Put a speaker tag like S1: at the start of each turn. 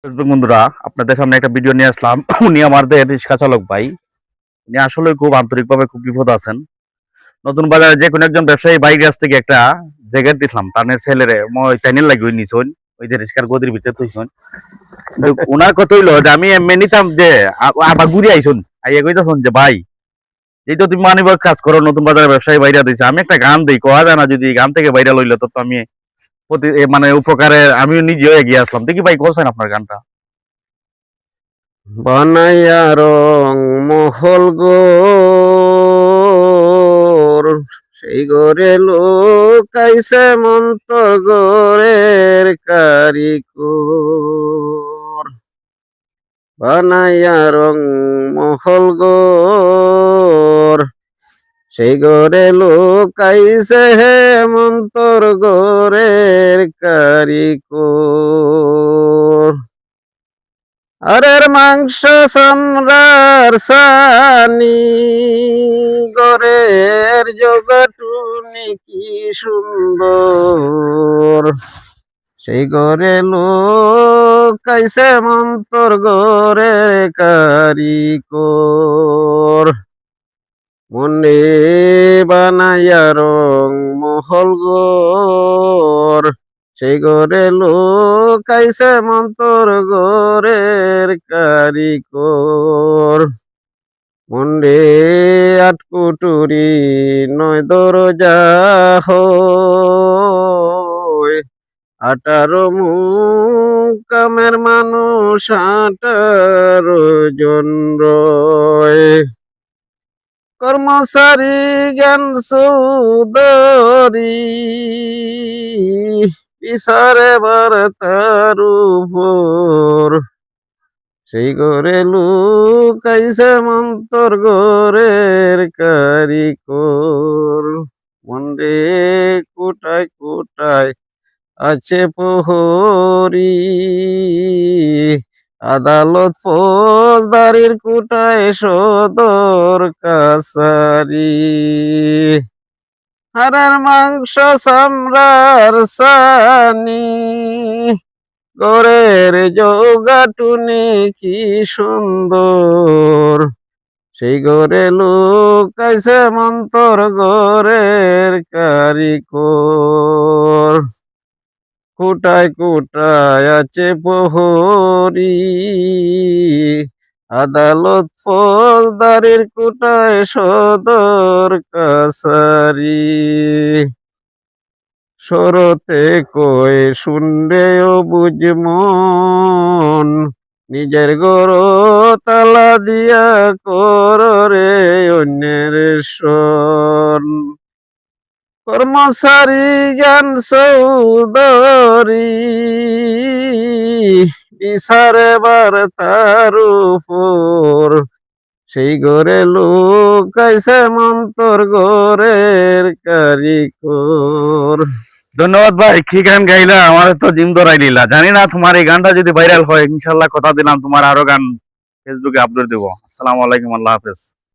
S1: Facebook বন্ধুরা, আপনাদের সামনে একটা ভিডিও নিয়ে আসলাম। উনি আমাদের রিক্সা চালক ভাই। উনি আসলে খুব আন্তরিকভাবে খুব বিপদ আছেন। নতুন বাজারে যে কোনো একজন ব্যবসায়ী ভাই কাছ থেকে একটা জ্যাকেট দিলাম, টানের ছেলেরে মই টাইনের লাগি ওই নিছুন, ওই যে রিক্সার গদির ভিতরে তুইছুন। কিন্তু ওনার কথা হইলো যে আমি এমনি নিতাম যে আবার ঘুরে আইসুন, আইয়া কইতাছুন যে ভাই, এই তো তুমি মানিব্যাগ কাজ করো, নতুন বাজারে ব্যবসায়ী বাইরা দিছে, আমি একটা গান দিই, কোয়া যায় না যদি গান থেকে বাইরা লইলো তো আমি মানে উপকারে আমিও নিজেও এগিয়ে আসলাম। দেখি ভাই বলছেন আপনার গানটা।
S2: বানাইয়া রং মহল গোর সেই গরে লোকাইছে মন্ত গোরের কারিকুর। বানাইয়া রং মহল গোর সেই গরে লোকাইছে হেমন্তর গোরের কারিকুর। আরের মাংস সম্রার সানি গরের জগটুনি কি সুন্দর। সেই গরে লোকাইছে মন্তর গরে কারিকর। মনে বানাইয়া রং মহল গোর সেই গরে লোকাইছে মন্তর গোরের কারিকর। মন্ডে আটকুটুরি নয় দরজা হয়, 18 মুকামের মানুষ 18 জন রয়। কর্মচারী জ্ঞান চৌধুরী বিচারে বার তার উপর। সেই গরে লুকাইছে মন্তর গোরের কারিকর। মন্ডে কোটায় কোটায় আছে প্রহরী, আদালত ফৌজদারির কোটায় সদর কাছারি। হাড়ের মাংস চামড়ার সানি গরের জৌগাটুনি কি সুন্দর। সেই গরে লুকাইছে মন্তর গোরের কারিকর। কোটায় কোটায় আছে প্রহরী, আদালত ফৌজদারির কোটায় সদর কাছারি। সরতে কয়ে শুনবে ও বুঝমন, নিজের গড় তালা দিয়া কররে অন্যের শোন। কর্মচারী জ্ঞান চৌধুরী বিচারে বার তার উপর। সেই গরে লুকাইছে মন্তর গোরের কারিকর।
S1: ধন্যবাদ ভাই, কি গান গাইলা, আমার তো জিম ধরাই দিলা। জানি না তোমার এই গানটা যদি ভাইরাল হয়, ইনশাল্লাহ কথা দিলাম তোমার আরো গান ফেসবুকে আপলোড দেবো। আসসালামু আলাইকুম, আল্লাহ হাফেজ।